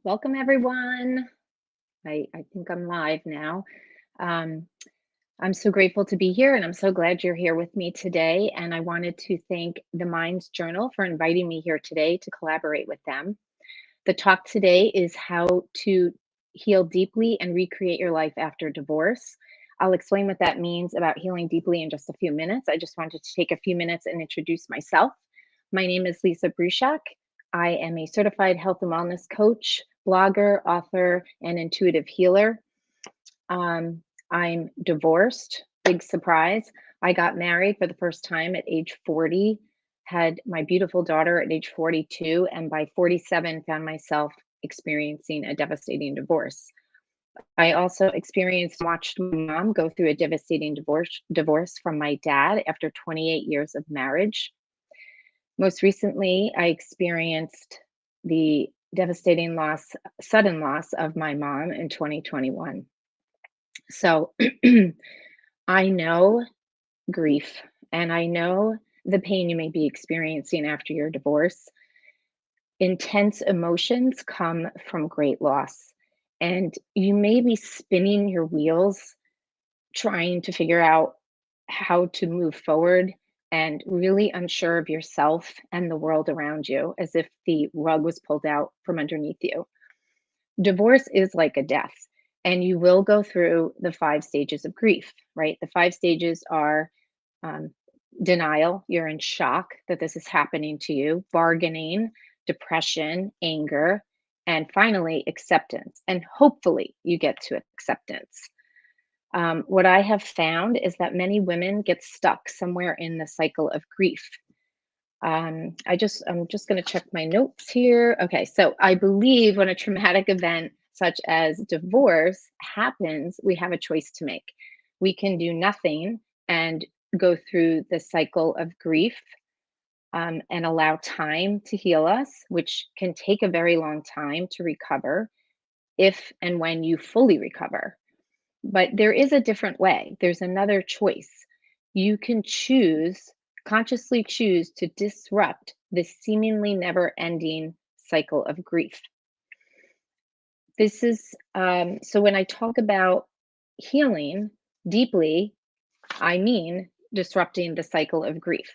Welcome, everyone. I think I'm live now. Um, I'm so grateful to be here, and I'm so glad you're here with me today. And I wanted to thank the Minds Journal for inviting me here today to collaborate with them. The talk today is how to heal deeply and recreate your life after divorce. I'll explain what that means about healing deeply in just a few minutes. I just wanted to take a few minutes and introduce myself. My name is Lisa Bruchac. I am a certified health and wellness coach, blogger, author, and intuitive healer. I'm divorced, big surprise. I got married for the first time at age 40, had my beautiful daughter at age 42, and by 47 found myself experiencing a devastating divorce. I also experienced and watched my mom go through a devastating divorce from my dad after 28 years of marriage. Most recently, I experienced the devastating sudden loss of my mom in 2021. So I know grief and I know the pain you may be experiencing after your divorce. Intense emotions come from great loss, and you may be spinning your wheels trying to figure out how to move forward and really unsure of yourself and the world around you, as if the rug was pulled out from underneath you. Divorce is like a death, and you will go through the 5 stages of grief, right? The 5 stages are um, denial, you're in shock that this is happening to you, bargaining, depression, anger, and finally acceptance. And hopefully you get to acceptance. What I have found is that many women get stuck somewhere in the cycle of grief. I'm just going to check my notes here. Okay, so I believe when a traumatic event such as divorce happens, we have a choice to make. We can do nothing and go through the cycle of grief, and allow time to heal us, which can take a very long time to recover if and when you fully recover. But there is a different way. There's another choice. You can consciously choose to disrupt this seemingly never ending cycle of grief. This is so when I talk about healing deeply, I mean disrupting the cycle of grief.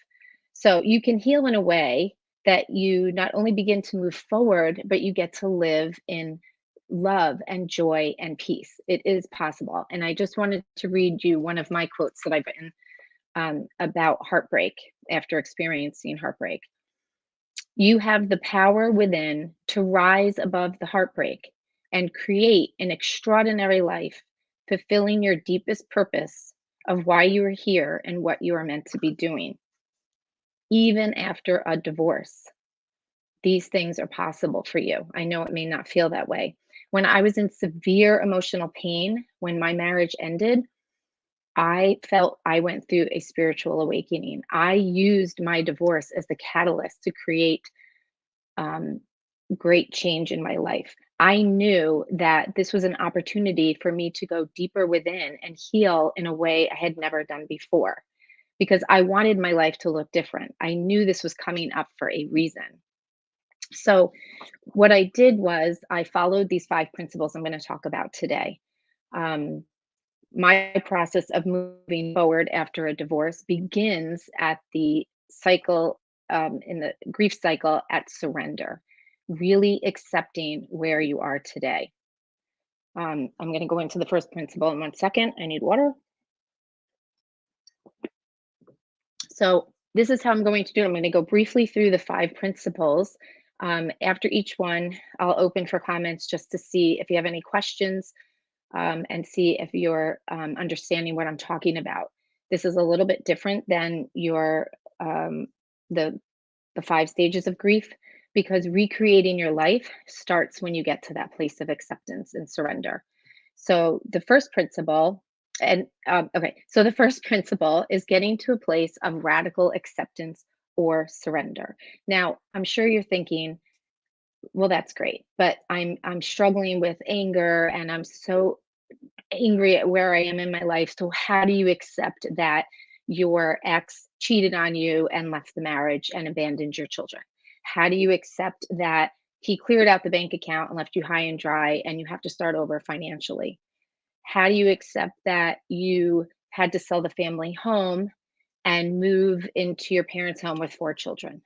So you can heal in a way that you not only begin to move forward, but you get to live in love and joy and peace. It is possible. And I just wanted to read you one of my quotes that I've written about heartbreak after experiencing heartbreak. You have the power within to rise above the heartbreak and create an extraordinary life, fulfilling your deepest purpose of why you are here and what you are meant to be doing. Even after a divorce, these things are possible for you. I know it may not feel that way. When I was in severe emotional pain, when my marriage ended, I felt I went through a spiritual awakening. I used my divorce as the catalyst to create um, great change in my life. I knew that this was an opportunity for me to go deeper within and heal in a way I had never done before because I wanted my life to look different. I knew this was coming up for a reason. So, what I did was I followed these 5 principles I'm going to talk about today. Um, my process of moving forward after a divorce begins at the cycle, in the grief cycle, at surrender, really accepting where you are today. I'm going to go into the first principle in 1 second. I need water. So, this is how I'm going to do it. I'm going to go briefly through the 5 principles. After each one, I'll open for comments just to see if you have any questions, and see if you're understanding what I'm talking about. This is a little bit different than your the 5 stages of grief because recreating your life starts when you get to that place of acceptance and surrender. So the first principle, and okay, so the first principle is getting to a place of radical acceptance or surrender. Now, I'm sure you're thinking, well, that's great, but I'm struggling with anger and I'm so angry at where I am in my life. So how do you accept that your ex cheated on you and left the marriage and abandoned your children? How do you accept that He cleared out the bank account and left you high and dry, and you have to start over financially. How do you accept that you had to sell the family home and move into your parents' home with 4 children?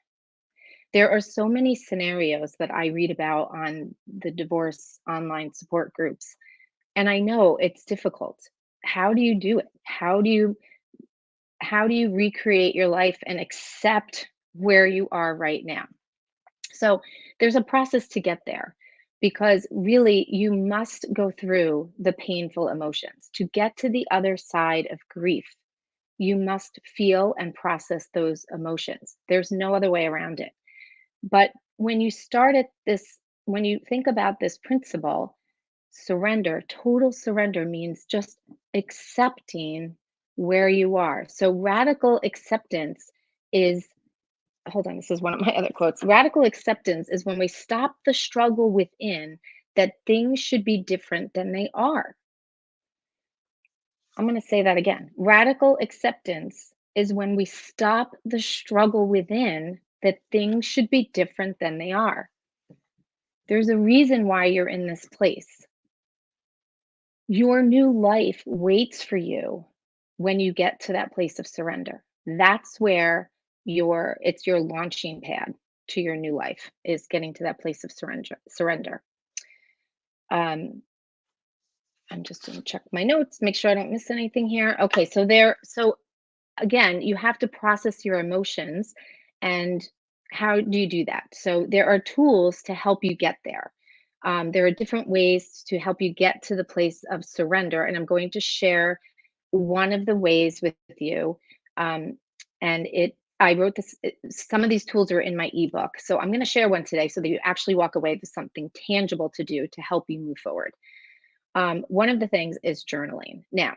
There are so many scenarios that I read about on the divorce online support groups, and I know it's difficult. How do you do it? How do you recreate your life and accept where you are right now? So, there's a process to get there because really you must go through the painful emotions. To get to the other side of grief, you must feel and process those emotions. There's no other way around it. But when you start at this, when you think about this principle, surrender, total surrender means just accepting where you are. So radical acceptance is, hold on, this is one of my other quotes. Radical acceptance is when we stop the struggle within that things should be different than they are. I'm going to say that again. Radical acceptance is when we stop the struggle within that things should be different than they are. There's a reason why you're in this place. Your new life waits for you when you get to that place of surrender. That's where it's your launching pad to your new life, is getting to that place of surrender. Um, I'm just going to check my notes, make sure I don't miss anything here. Okay, so again, you have to process your emotions. And how do you do that? So there are tools to help you get there. There are different ways to help you get to the place of surrender, and I'm going to share one of the ways with you. Um, and I wrote this. Some of these tools are in my ebook, so I'm going to share one today so that you actually walk away with something tangible to do to help you move forward. One of the things is journaling. Now,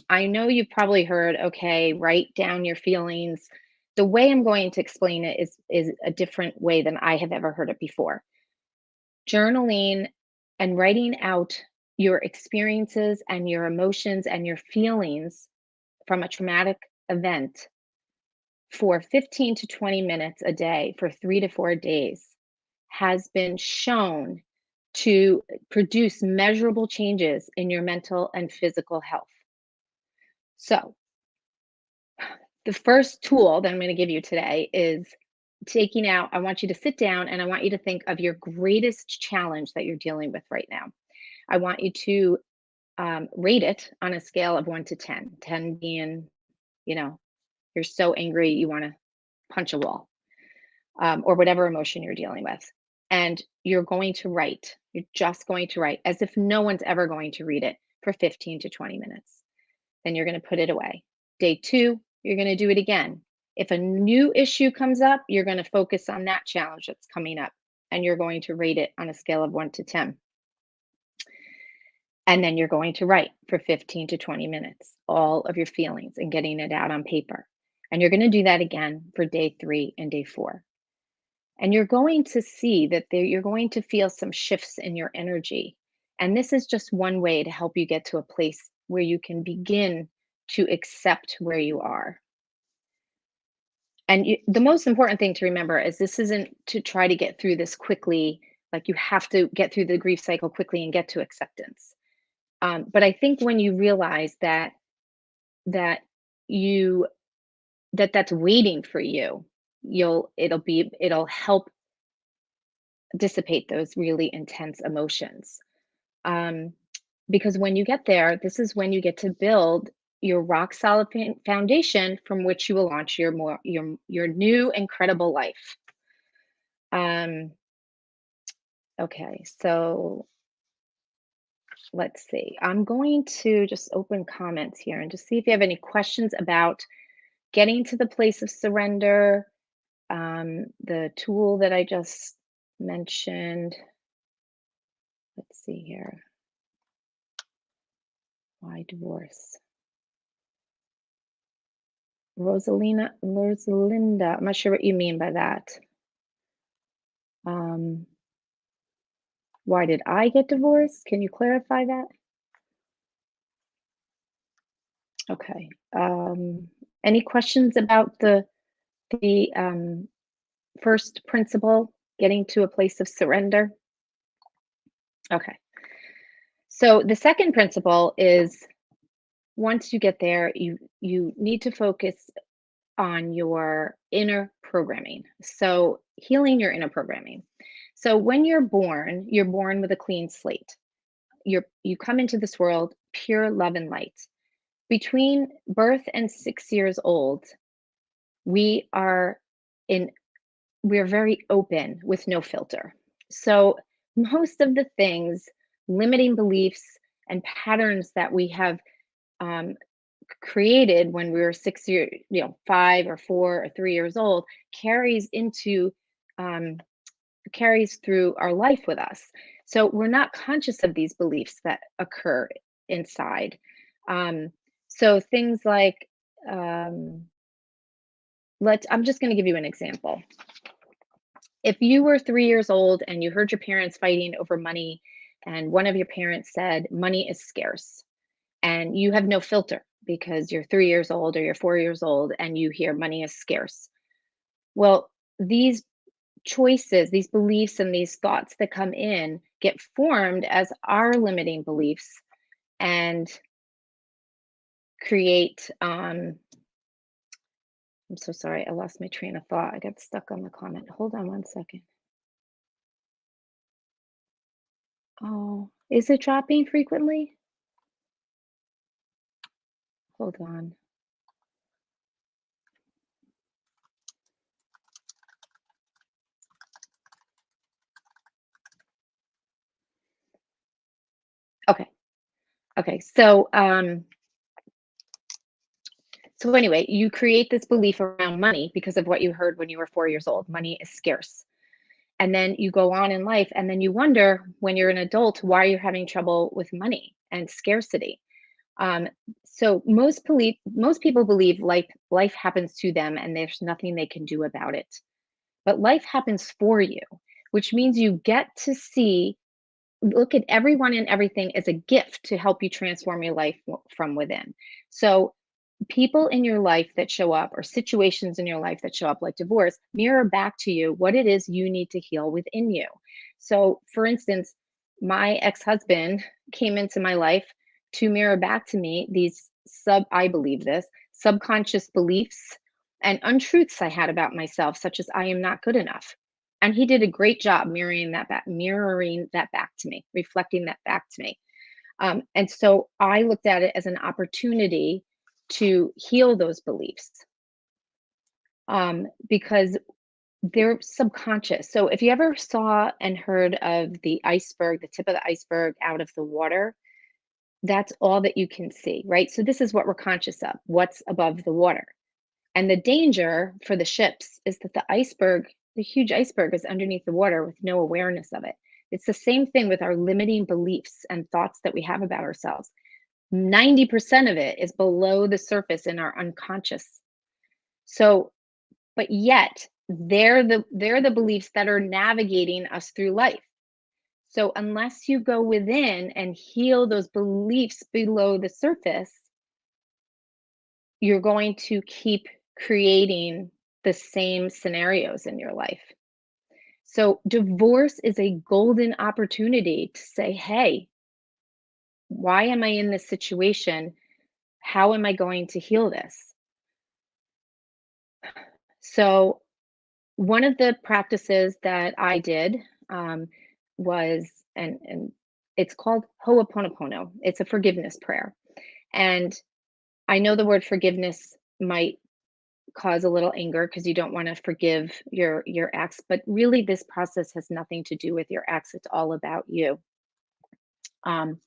I know you've probably heard, okay, write down your feelings. The way I'm going to explain it is a different way than I have ever heard it before. Journaling and writing out your experiences and your emotions and your feelings from a traumatic event for 15 to 20 minutes a day for 3 to 4 days has been shown to produce measurable changes in your mental and physical health. So, the first tool that I'm going to give you today is taking out, I want you to sit down and I want you to think of your greatest challenge that you're dealing with right now. I want you to rate it on a scale of 1 to 10, 10 being, you know, you're so angry you want to punch a wall, or whatever emotion you're dealing with. And you're just going to write as if no one's ever going to read it for 15 to 20 minutes. Then you're going to put it away. Day 2, you're going to do it again. If a new issue comes up, you're going to focus on that challenge that's coming up and you're going to rate it on a scale of 1 to 10. And then you're going to write for 15 to 20 minutes all of your feelings and getting it out on paper. And you're going to do that again for day 3 and day 4. And you're going to see that you're going to feel some shifts in your energy. And this is just one way to help you get to a place where you can begin to accept where you are. And the most important thing to remember is this isn't to try to get through this quickly, like you have to get through the grief cycle quickly and get to acceptance. But I think when you realize that you that's waiting for you, it'll help dissipate those really intense emotions. Um, because when you get there, this is when you get to build your rock solid foundation from which you will launch your new incredible life. Um, okay, so let's see. I'm going to just open comments here and just see if you have any questions about getting to the place of surrender, the tool that I just mentioned. Let's see here. Why divorce? Rosalinda, I'm not sure what you mean by that. Um, why did I get divorced? Can you clarify that? Okay. Any questions about the first principle? Getting to a place of surrender. Okay. So the second principle is once you get there, you need to focus on your inner programming. So healing your inner programming. So when you're born with a clean slate. You come into this world pure love and light. Between birth and 6 years old, we are in we're very open with no filter. So most of the things, limiting beliefs and patterns that we have um, created when we were 6 year, 5 or 4 or 3 years old, carries into um, carries through our life with us. So we're not conscious of these beliefs that occur inside. Um, so things like, um, I'm just going to give you an example. If you were 3 years old and you heard your parents fighting over money, and one of your parents said, money is scarce, and you have no filter because you're 3 years old or you're 4 years old and you hear money is scarce. Well, these choices, these beliefs, and these thoughts that come in get formed as our limiting beliefs and create. I'm so sorry, I lost my train of thought. I got stuck on the comment. Hold on one second. Oh, is it dropping frequently? Hold on. Okay. Okay. So anyway, you create this belief around money because of what you heard when you were 4 years old. Money is scarce. And then you go on in life and then you wonder when you're an adult why you're having trouble with money and scarcity. Um, so most people believe life happens to them and there's nothing they can do about it. But life happens for you, which means you get to look at everyone and everything as a gift to help you transform your life from within. So people in your life that show up or situations in your life that show up like divorce mirror back to you what it is you need to heal within you. So for instance, my ex-husband came into my life to mirror back to me these I believe this, subconscious beliefs and untruths I had about myself, such as I am not good enough. And he did a great job mirroring that back to me, reflecting that back to me. And so I looked at it as an opportunity to heal those beliefs because they're subconscious. So if you ever saw and heard of the iceberg, the tip of the iceberg out of the water, that's all that you can see, right? So this is what we're conscious of, what's above the water. And the danger for the ships is that the huge iceberg, is underneath the water with no awareness of it. It's the same thing with our limiting beliefs and thoughts that we have about ourselves. 90% of it is below the surface in our unconscious. So, but yet they're the beliefs that are navigating us through life. So unless you go within and heal those beliefs below the surface, you're going to keep creating the same scenarios in your life. So divorce is a golden opportunity to say, hey, why am I in this situation? How am I going to heal this? So one of the practices that I did um, was, and it's called Ho'oponopono. It's a forgiveness prayer, and I know the word forgiveness might cause a little anger because you don't want to forgive your ex, but really this process has nothing to do with your ex. It's all about you. Um,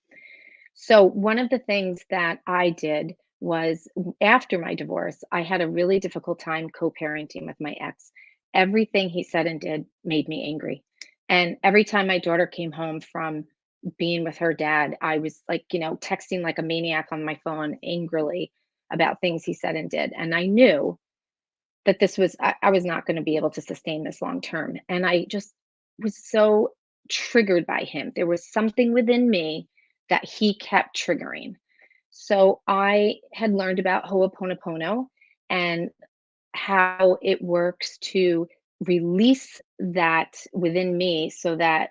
so one of the things that I did was after my divorce, I had a really difficult time co-parenting with my ex. Everything he said and did made me angry. And every time my daughter came home from being with her dad, I was like, texting like a maniac on my phone angrily about things he said and did. And I knew that I was not going to be able to sustain this long term. And I just was so triggered by him. There was something within me that he kept triggering. So I had learned about Ho'oponopono and how it works to release that within me so that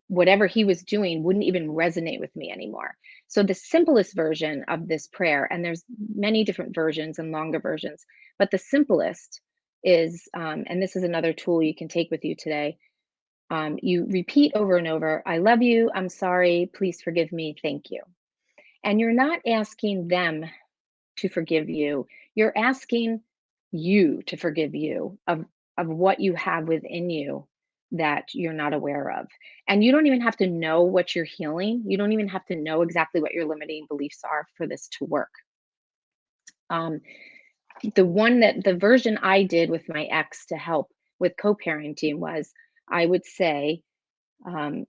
whatever he was doing wouldn't even resonate with me anymore. So the simplest version of this prayer, and there's many different versions and longer versions, but the simplest is, and this is another tool you can take with you today. You repeat over and over, I love you, I'm sorry, please forgive me, thank you. And you're not asking them to forgive you. You're asking you to forgive you of what you have within you that you're not aware of. And you don't even have to know what you're healing. You don't even have to know exactly what your limiting beliefs are for this to work. Um, the version I did with my ex to help with co-parenting was I would say, um,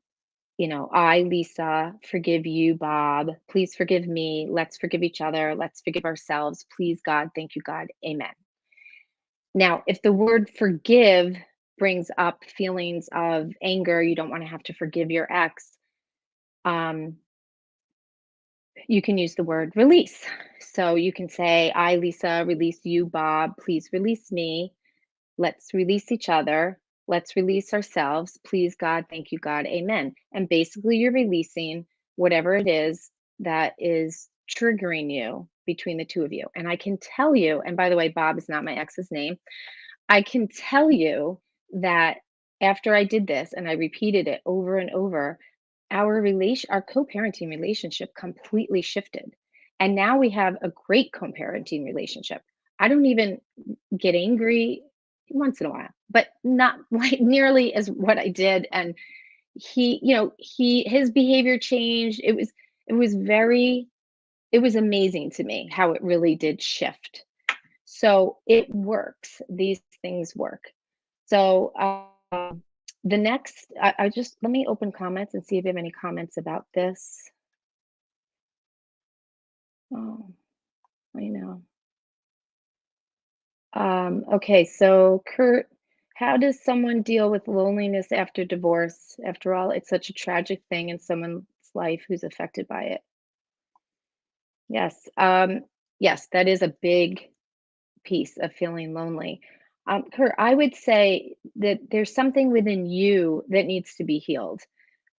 I, Lisa, forgive you, Bob. Please forgive me. Let's forgive each other. Let's forgive ourselves. Please, God. Thank you, God. Amen. Now, if the word forgive brings up feelings of anger, you don't want to have to forgive your ex, um, you can use the word release. So you can say, I, Lisa, release you, Bob. Please release me. Let's release each other. Let's release ourselves. Please, God. Thank you, God. Amen. And basically, you're releasing whatever it is that is triggering you between the two of you. And I can tell you, and by the way, Bob is not my ex's name. I can tell you that after I did this and I repeated it over and over, our co-parenting relationship completely shifted. And now we have a great co-parenting relationship. I don't even get angry once in a while, but not like nearly as what I did. And his behavior changed. It was amazing to me how it really did shift. So it works. These things work. So the next, I just let me open comments and see if you have any comments about this. Oh, I know. Okay, so Kurt, how does someone deal with loneliness after divorce? After all, it's such a tragic thing in someone's life who's affected by it. Yes, yes, that is a big piece of feeling lonely. Kurt, I would say that there's something within you that needs to be healed.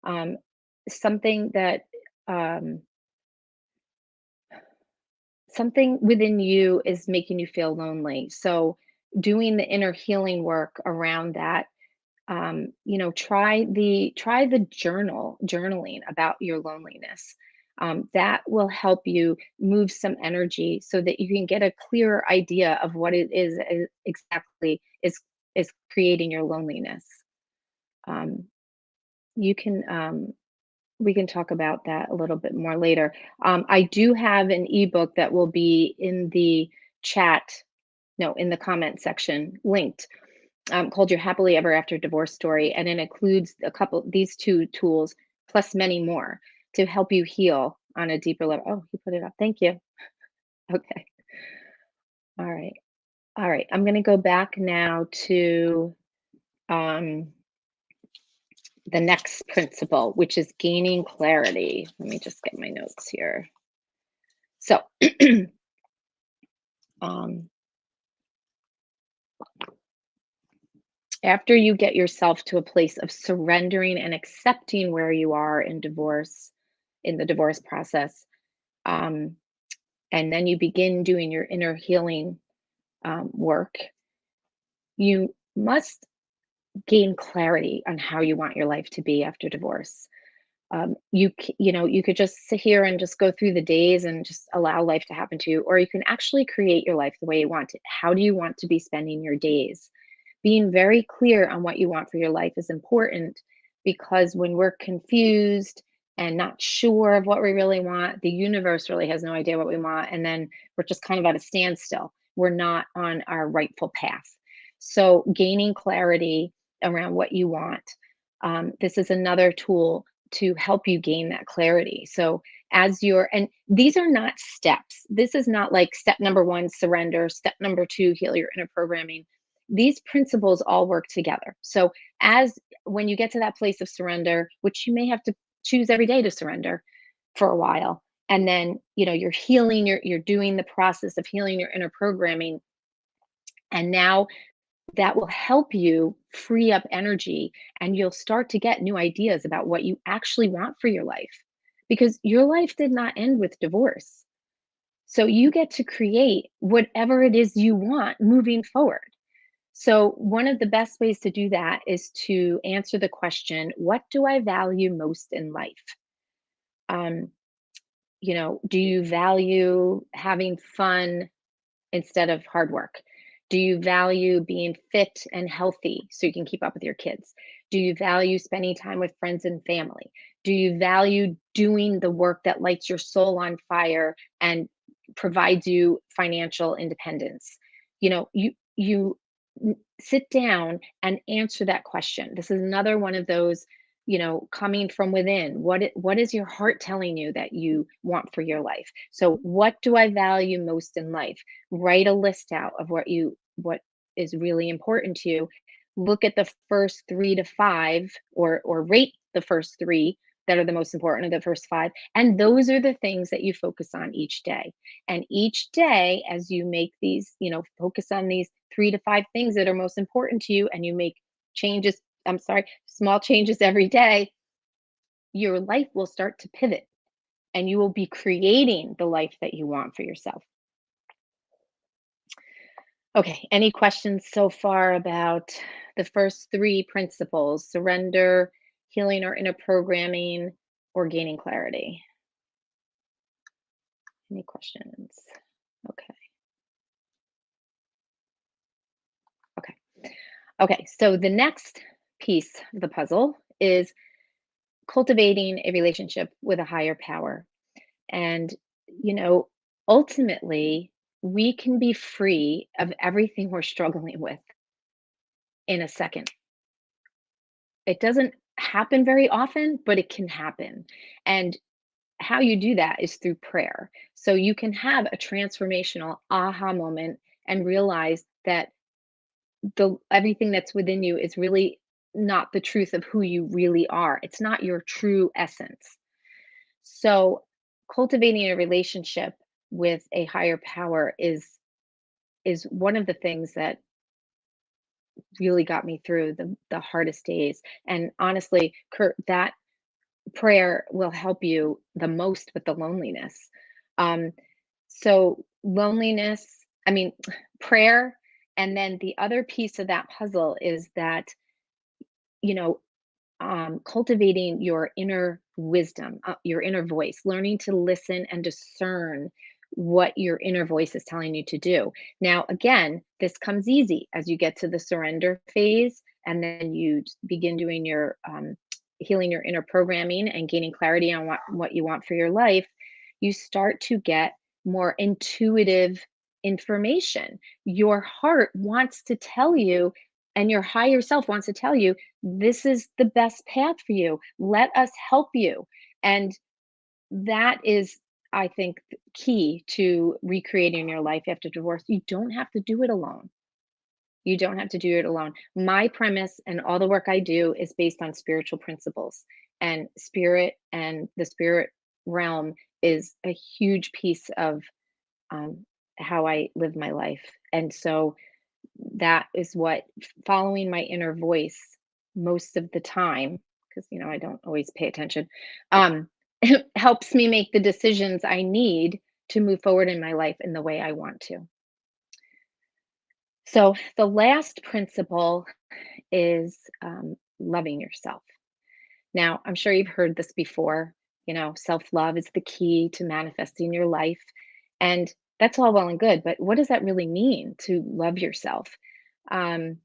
Um, something that um, something within you is making you feel lonely. So, doing the inner healing work around that, try the journaling about your loneliness. That will help you move some energy so that you can get a clearer idea of what it is exactly is creating your loneliness. Um, you can we can talk about that a little bit more later. I do have an ebook that will be in the chat, no, in the comment section linked, called Your Happily Ever After Divorce Story. And it includes these two tools, plus many more to help you heal on a deeper level. Oh, he put it up. Thank you. Okay. All right. All right. I'm going to go back now to um, the next principle, which is gaining clarity. Let me just get my notes here. So, um, after you get yourself to a place of surrendering and accepting where you are in the divorce process, um, and then you begin doing your inner healing work, you must gain clarity on how you want your life to be after divorce. You could just sit here and just go through the days and just allow life to happen to you, or you can actually create your life the way you want it. How do you want to be spending your days? Being very clear on what you want for your life is important, because when we're confused and not sure of what we really want, the universe really has no idea what we want. And then we're just kind of at a standstill. We're not on our rightful path. So, gaining clarity around what you want. This is another tool to help you gain that clarity. So, and these are not steps. This is not like step number one, surrender, step number two, heal your inner programming. These principles all work together. So, as when you get to that place of surrender, which you may have to choose every day to surrender for a while, and then you're healing, you're doing the process of healing your inner programming, and now that will help you free up energy, and you'll start to get new ideas about what you actually want for your life. Because your life did not end with divorce. So you get to create whatever it is you want moving forward. So, one of the best ways to do that is to answer the question, what do I value most in life? Um, do you value having fun instead of hard work? Do you value being fit and healthy so you can keep up with your kids? Do you value spending time with friends and family? Do you value doing the work that lights your soul on fire and provides you financial independence? You sit down and answer that question. This is another one of those, coming from within. What is your heart telling you that you want for your life? So, what do I value most in life? Write a list out of what is really important to you. Look at the first 3 to 5, or rate the first 3 that are the most important, of the first 5, and those are the things that you focus on each day. And each day, as you make these, focus on these 3 to 5 things that are most important to you, and you make changes, I'm sorry, small changes every day, your life will start to pivot, and you will be creating the life that you want for yourself. Okay, any questions so far about the first 3 principles: surrender, healing or inner programming, or gaining clarity? Any questions? Okay. Okay. Okay, so the next piece of the puzzle is cultivating a relationship with a higher power. And, you know, ultimately, we can be free of everything we're struggling with in a second. It doesn't happen very often, but it can happen. And how you do that is through prayer. So you can have a transformational aha moment and realize that the everything that's within you is really not the truth of who you really are. It's not your true essence. So cultivating a relationship with a higher power is one of the things that really got me through the hardest days. And honestly, Kurt, that prayer will help you the most with the loneliness. Um, so loneliness, I mean, prayer, and then the other piece of that puzzle is that, you know, cultivating your inner wisdom, your inner voice, learning to listen and discern what your inner voice is telling you to do. Now, again, this comes easy as you get to the surrender phase, and then you begin doing your healing your inner programming and gaining clarity on what you want for your life. You start to get more intuitive information. Your heart wants to tell you, and your higher self wants to tell you, this is the best path for you. Let us help you. And that is, I think, key to recreating your life after divorce. You don't have to do it alone. You don't have to do it alone. My premise and all the work I do is based on spiritual principles, and spirit and the spirit realm is a huge piece of um, how I live my life. And so that is what following my inner voice most of the time, because I don't always pay attention, um, helps me make the decisions I need to move forward in my life in the way I want to. So the last principle is loving yourself. Now, I'm sure you've heard this before. Self love is the key to manifesting your life. And that's all well and good, but what does that really mean to love yourself? Um,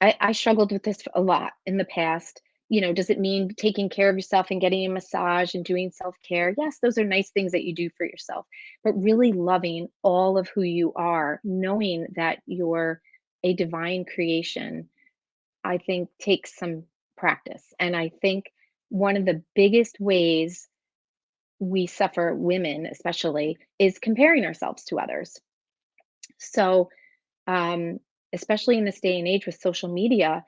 I struggled with this a lot in the past. Does it mean taking care of yourself and getting a massage and doing self care? Yes, those are nice things that you do for yourself, but really loving all of who you are, knowing that you're a divine creation, I think takes some practice. And I think one of the biggest ways we suffer, women especially, is comparing ourselves to others. So, um, especially in this day and age with social media,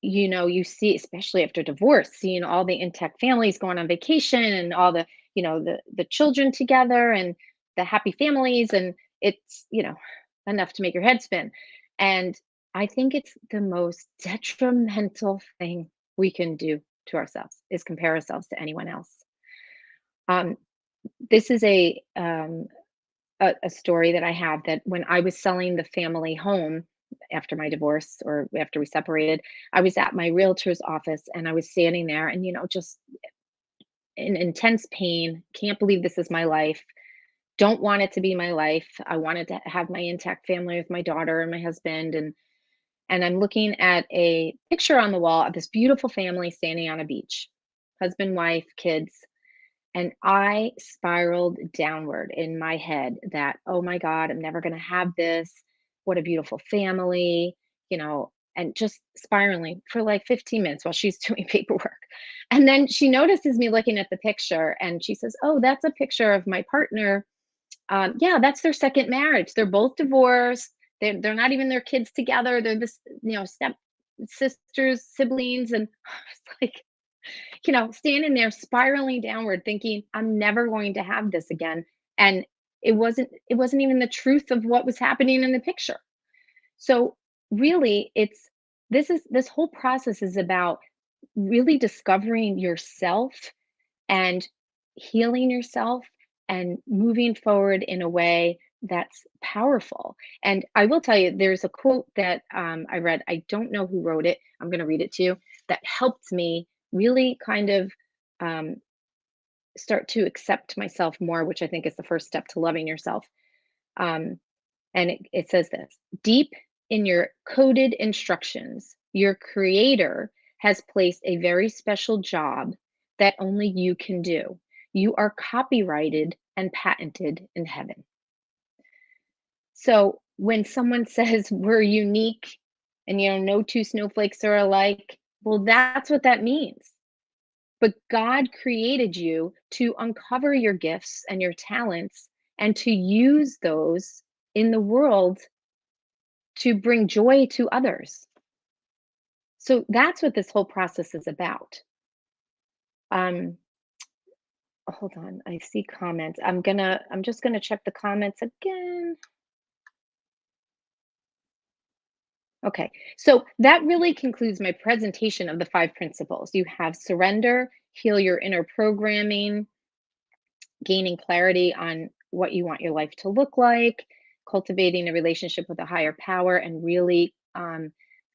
you see, especially after divorce, seeing all the intact families going on vacation, and all the children together, and the happy families, and it's enough to make your head spin. And I think it's the most detrimental thing we can do to ourselves is compare ourselves to anyone else. Um, this is a story that I have that when I was selling the family home after my divorce or after we separated, I was at my realtor's office and I was standing there and, just in intense pain. Can't believe this is my life. Don't want it to be my life. I wanted to have my intact family with my daughter and my husband. And I'm looking at a picture on the wall of this beautiful family standing on a beach, husband, wife, kids. And I spiraled downward in my head that, oh my God, I'm never going to have this. What a beautiful family, and just spiraling for like 15 minutes while she's doing paperwork. And then she notices me looking at the picture and she says, oh, that's a picture of my partner. Yeah, that's their second marriage. They're both divorced. They're not even their kids together. They're this, step sisters, siblings. And it's like, standing there spiraling downward thinking, "I'm never going to have this again." And it wasn't even the truth of what was happening in the picture. So, really, this whole process is about really discovering yourself and healing yourself and moving forward in a way that's powerful. And I will tell you, there's a quote that I read. I don't know who wrote it. I'm going to read it to you. That helped me really kind of um, start to accept myself more, which I think is the first step to loving yourself. Um, and it says this: deep in your coded instructions, your creator has placed a very special job that only you can do. You are copyrighted and patented in heaven. So when someone says we're unique and no two snowflakes are alike, well, that's what that means. But God created you to uncover your gifts and your talents and to use those in the world to bring joy to others. So that's what this whole process is about. Um, hold on, I see comments. I'm just gonna check the comments again. Okay, so that really concludes my presentation of the 5 principles. You have surrender, heal your inner programming, gaining clarity on what you want your life to look like, cultivating a relationship with a higher power, and really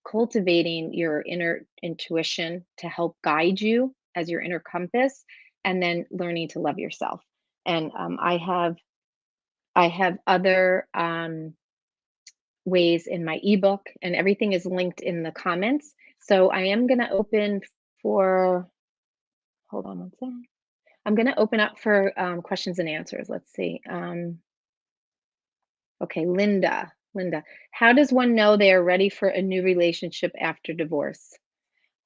cultivating your inner intuition to help guide you as your inner compass, and then learning to love yourself. And I have other ways in my ebook, and everything is linked in the comments. So I am going to open for. Hold on one second. I'm going to open up for questions and answers. Let's see. Okay, Linda. Linda, how does one know they are ready for a new relationship after divorce?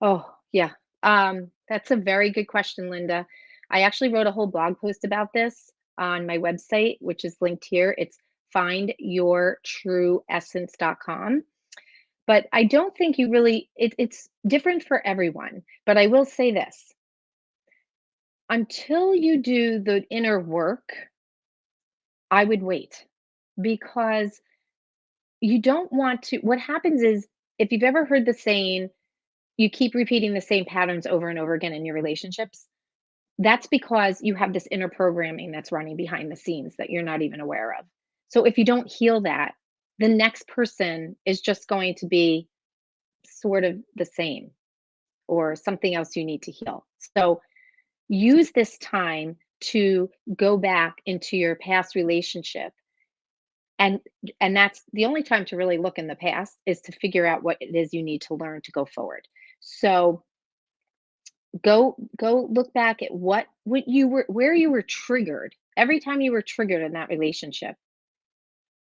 Oh, yeah. That's a very good question, Linda. I actually wrote a whole blog post about this on my website, which is linked here. It's findyourtrueessence.com. But I don't think you really, it's different for everyone. But I will say this: until you do the inner work, I would wait, because you don't want to. What happens is, if you've ever heard the saying, you keep repeating the same patterns over and over again in your relationships, that's because you have this inner programming that's running behind the scenes that you're not even aware of. So if you don't heal that, the next person is just going to be sort of the same or something else you need to heal. So use this time to go back into your past relationship, and that's the only time to really look in the past, is to figure out what it is you need to learn to go forward. So go look back at what you were, where you were triggered. Every time you were triggered in that relationship,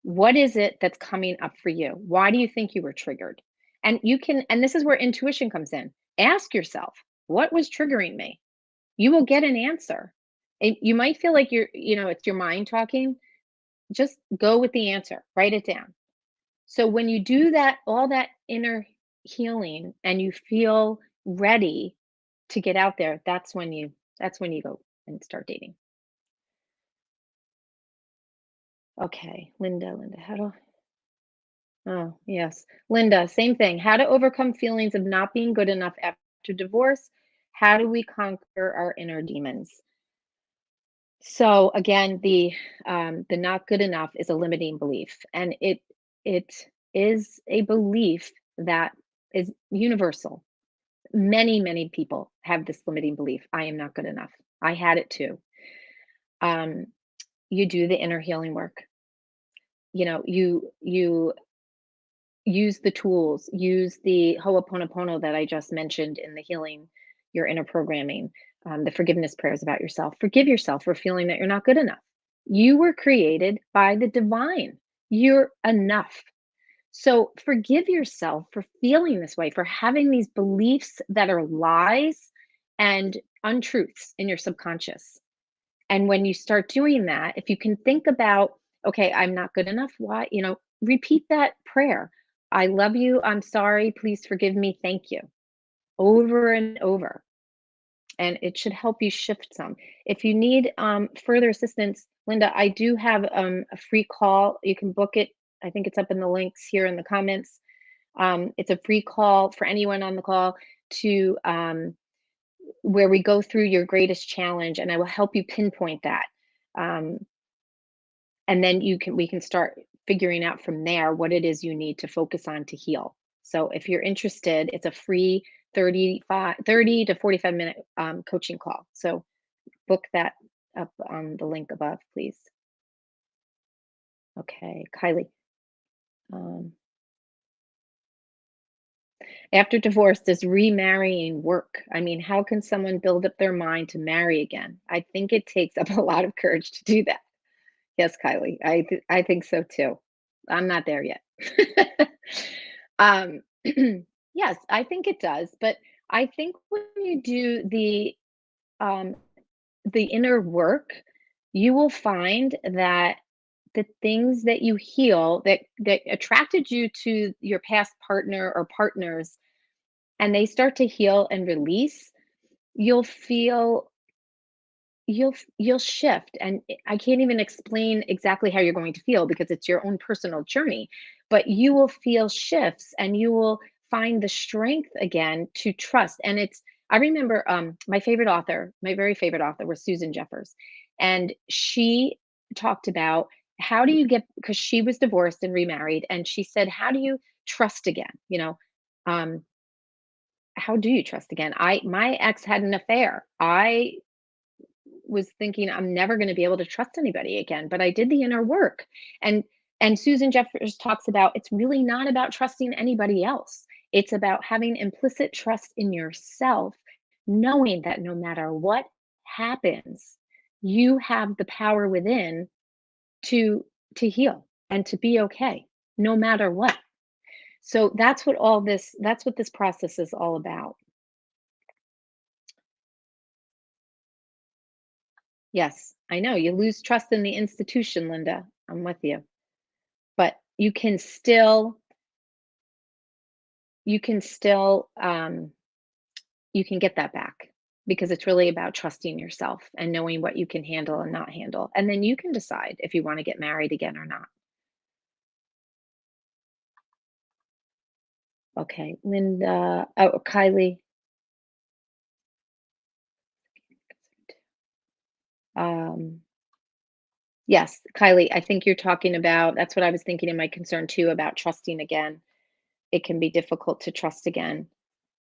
what is it that's coming up for you? Why do you think you were triggered? And this is where intuition comes in. Ask yourself, what was triggering me? You will get an answer. You might feel like it's your mind talking. Just go with the answer. Write it down. So when you do that, all that inner healing, and you feel ready to get out there, that's when you go and start dating. Okay, Linda, how do Oh, yes. Linda, same thing. How to overcome feelings of not being good enough after divorce? How do we conquer our inner demons? So again, the not good enough is a limiting belief, and it is a belief that is universal. Many people have this limiting belief. I am not good enough. I had it too. Um, you do the inner healing work. You use the tools, use the Ho'oponopono that I just mentioned in the healing your inner programming, the forgiveness prayers about yourself. Forgive yourself for feeling that you're not good enough. You were created by the divine. You're enough. So forgive yourself for feeling this way, for having these beliefs that are lies and untruths in your subconscious. And when you start doing that, if you can think about, okay, I'm not good enough. Why? Repeat that prayer. I love you. I'm sorry. Please forgive me. Thank you. Over and over. And it should help you shift some. If you need further assistance, Linda, I do have a free call. You can book it. I think it's up in the links here in the comments. It's a free call for anyone on the call to where we go through your greatest challenge, and I will help you pinpoint that. Um, and then we can start figuring out from there what it is you need to focus on to heal. So if you're interested, it's a free 30 to 45 minute coaching call. So book that up on the link above, please. Okay, Kylie. Um, After divorce, does remarrying work? I mean, how can someone build up their mind to marry again? I think it takes up a lot of courage to do that. Yes, Kylie, I think so too. I'm not there yet. Um, yes, I think it does, but I think when you do um, the inner work, you will find that the things that you heal that attracted you to your past partner or partners, and they start to heal and release, you'll feel you'll shift, and I can't even explain exactly how you're going to feel because it's your own personal journey, but you will feel shifts and you will find the strength again to trust. And it's I remember my very favorite author was Susan Jeffers, and she talked about how do you get because she was divorced and remarried, and she said, how do you trust again? Um how do you trust again? My ex had an affair. I was thinking I'm never going to be able to trust anybody again, but I did the inner work. And Susan Jeffers talks about it's really not about trusting anybody else. It's about having implicit trust in yourself, knowing that no matter what happens, you have the power within to heal and to be okay no matter what. So that's what this process is all about. Yes, I know you lose trust in the institution, Linda. I'm with you. But you can still you can get that back because it's really about trusting yourself and knowing what you can handle and not handle, and then you can decide if you want to get married again or not. Okay, Linda. Oh, Kylie. um yes, Kylie, I think you're talking about that's what I was thinking in my concern too about trusting again. It can be difficult to trust again.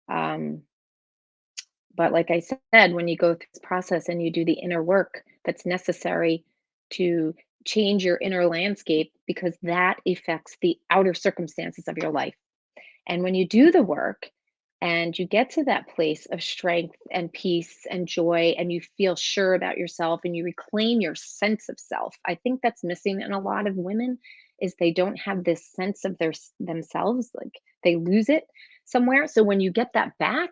um But like I said, when you go through this process and you do the inner work that's necessary to change your inner landscape, because that affects the outer circumstances of your life. And when you do the work and you get to that place of strength and peace and joy, and you feel sure about yourself and you reclaim your sense of self, I think that's missing in a lot of women is they don't have this sense of themselves, like they lose it somewhere. So when you get that back,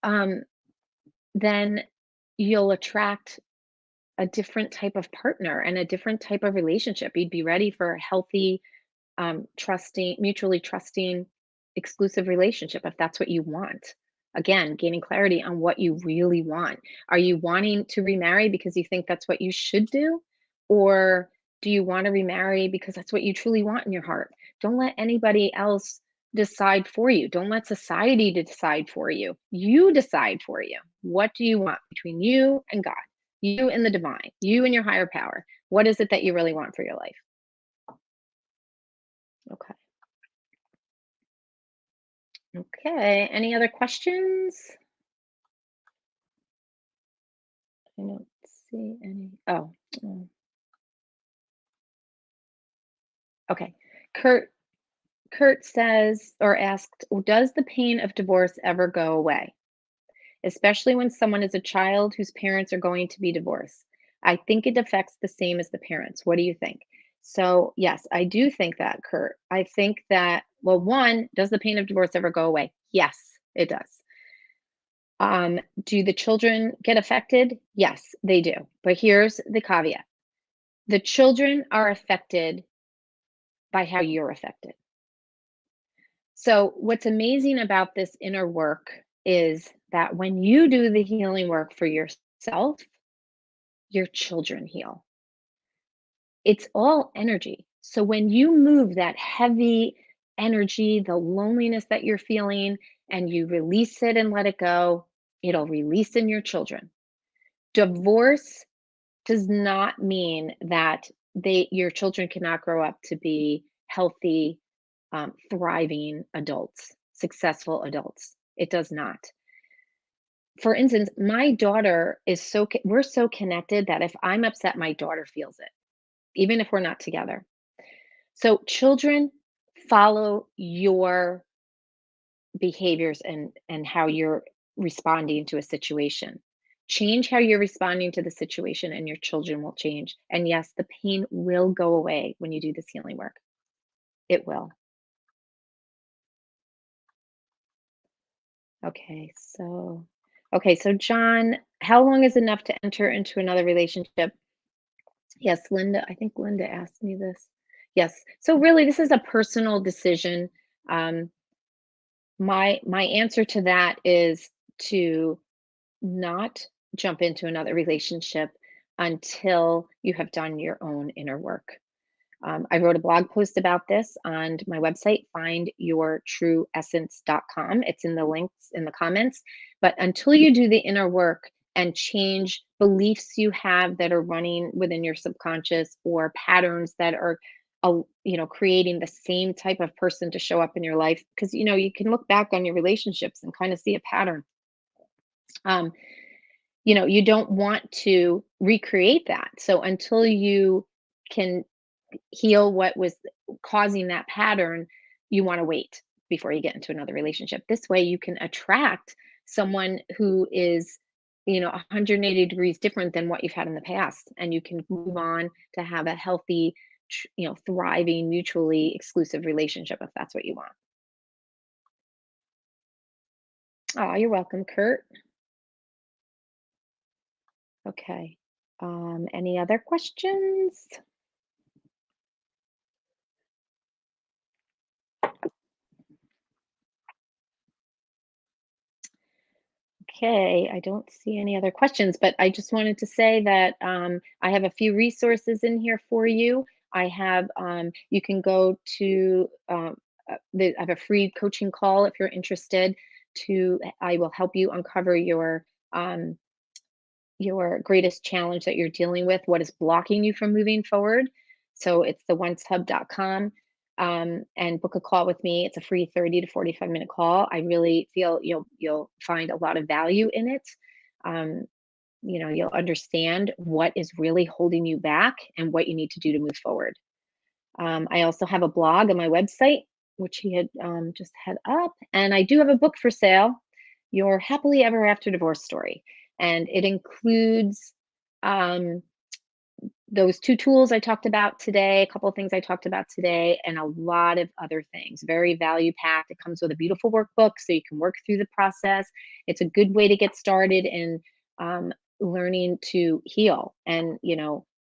um, then you'll attract a different type of partner and a different type of relationship. You'd be ready for a healthy, trusting, mutually trusting, exclusive relationship if that's what you want. Again, gaining clarity on what you really want. Are you wanting to remarry because you think that's what you should do? Or Do you want to remarry because that's what you truly want in your heart? Don't let anybody else decide for you. Don't let society to decide for you. You decide for you. What do you want between you and God? You and the divine, you and your higher power. What is it that you really want for your life? Okay. Okay. Any other questions? I don't see any. Oh, mm, okay. Kurt Kurt says or asked, does the pain of divorce ever go away, especially when someone is a child whose parents are going to be divorced? I think it affects the same as the parents. What do you think? So, yes, I do think that, Kurt. I think that, well, one, does the pain of divorce ever go away? Yes, it does. Do the children get affected? Yes, they do. But here's the caveat: the children are affected by how you're affected. So, what's amazing about this inner work is that when you do the healing work for yourself, your children heal. It's all energy. So, when you move that heavy energy, the loneliness that you're feeling, and you release it and let it go, it'll release in your children. Divorce does not mean that your children cannot grow up to be healthy, thriving adults, successful adults. It does not. For instance, my daughter is we're so connected that if I'm upset, my daughter feels it, even if we're not together. So children follow your behaviors and how you're responding to a situation. Change how you're responding to the situation and your children will change. And yes, the pain will go away when you do this healing work. It will. Okay, so John, how long is enough to enter into another relationship? Yes, Linda, I think Linda asked me this. Yes. So really this is a personal decision. Um, my answer to that is to not jump into another relationship until you have done your own inner work. I wrote a blog post about this on my website, findyourtrueessence.com. It's in the links in the comments. But until you do the inner work and change beliefs you have that are running within your subconscious or patterns that are creating the same type of person to show up in your life, because you can look back on your relationships and kind of see a pattern. um, you don't want to recreate that. So until you can heal what was causing that pattern, you want to wait before you get into another relationship. This way you can attract someone who is 180 degrees different than what you've had in the past, and you can move on to have a healthy thriving mutually exclusive relationship if that's what you want. Oh, you're welcome, Kurt. Okay. Any other questions? Okay, I don't see any other questions, but I just wanted to say that I have a few resources in here for you. You can go to, I have a free coaching call if you're interested. I will help you uncover your greatest challenge that you're dealing with, what is blocking you from moving forward. So it's theoneshub.com, and book a call with me. It's a free 30 to 45-minute call. I really feel you'll find a lot of value in it. Um, you'll understand what is really holding you back and what you need to do to move forward. I also have a blog on my website, which he had just had up, and I do have a book for sale, Your Happily Ever After Divorce Story, and it includes um, those two tools I talked about today, a couple of things I talked about today, and a lot of other things. Very value packed. It comes with a beautiful workbook so you can work through the process. It's a good way to get started in learning to heal. And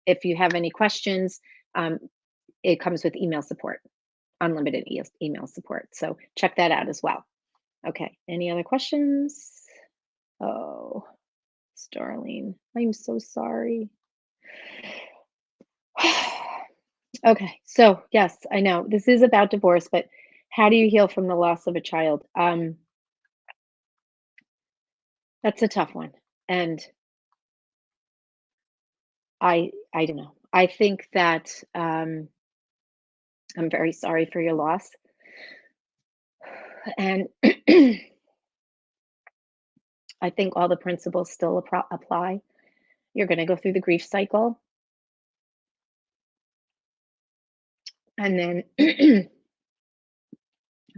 if you have any questions, um, it comes with email support, unlimited email support. So check that out as well. Okay. Any other questions? Oh, Starling, I'm so sorry. Okay, so yes, I know this is about divorce, but how do you heal from the loss of a child? That's a tough one, and I don't know. I think that I'm very sorry for your loss, and I think all the principles still apply. You're going to go through the grief cycle, and then I'm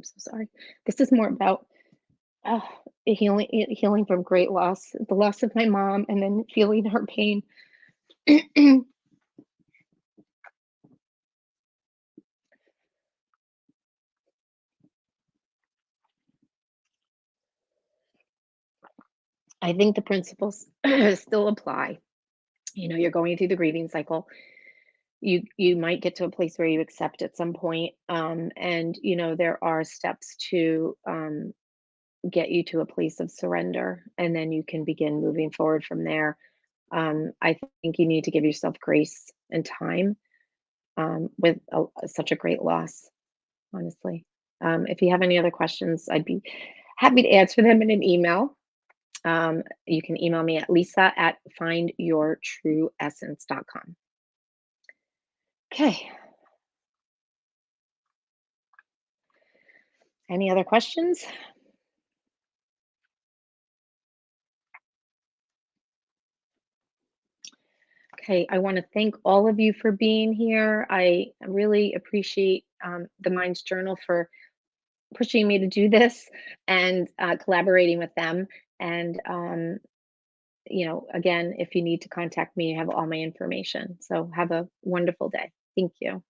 so sorry. This is more about uh, healing from great loss, the loss of my mom, and then feeling her pain. I think the principles still apply. You know, you're going through the grieving cycle. You might get to a place where you accept at some point, and you know there are steps to get you to a place of surrender, and then you can begin moving forward from there. I think you need to give yourself grace and time with such a great loss, honestly. If you have any other questions, I'd be happy to answer them in an email. You can email me at lisa at findyourtrueessence.com. Okay. Any other questions? Okay. I want to thank all of you for being here. I really appreciate the Minds Journal for pushing me to do this and collaborating with them. And, you know, again, if you need to contact me, you have all my information. So have a wonderful day. Thank you.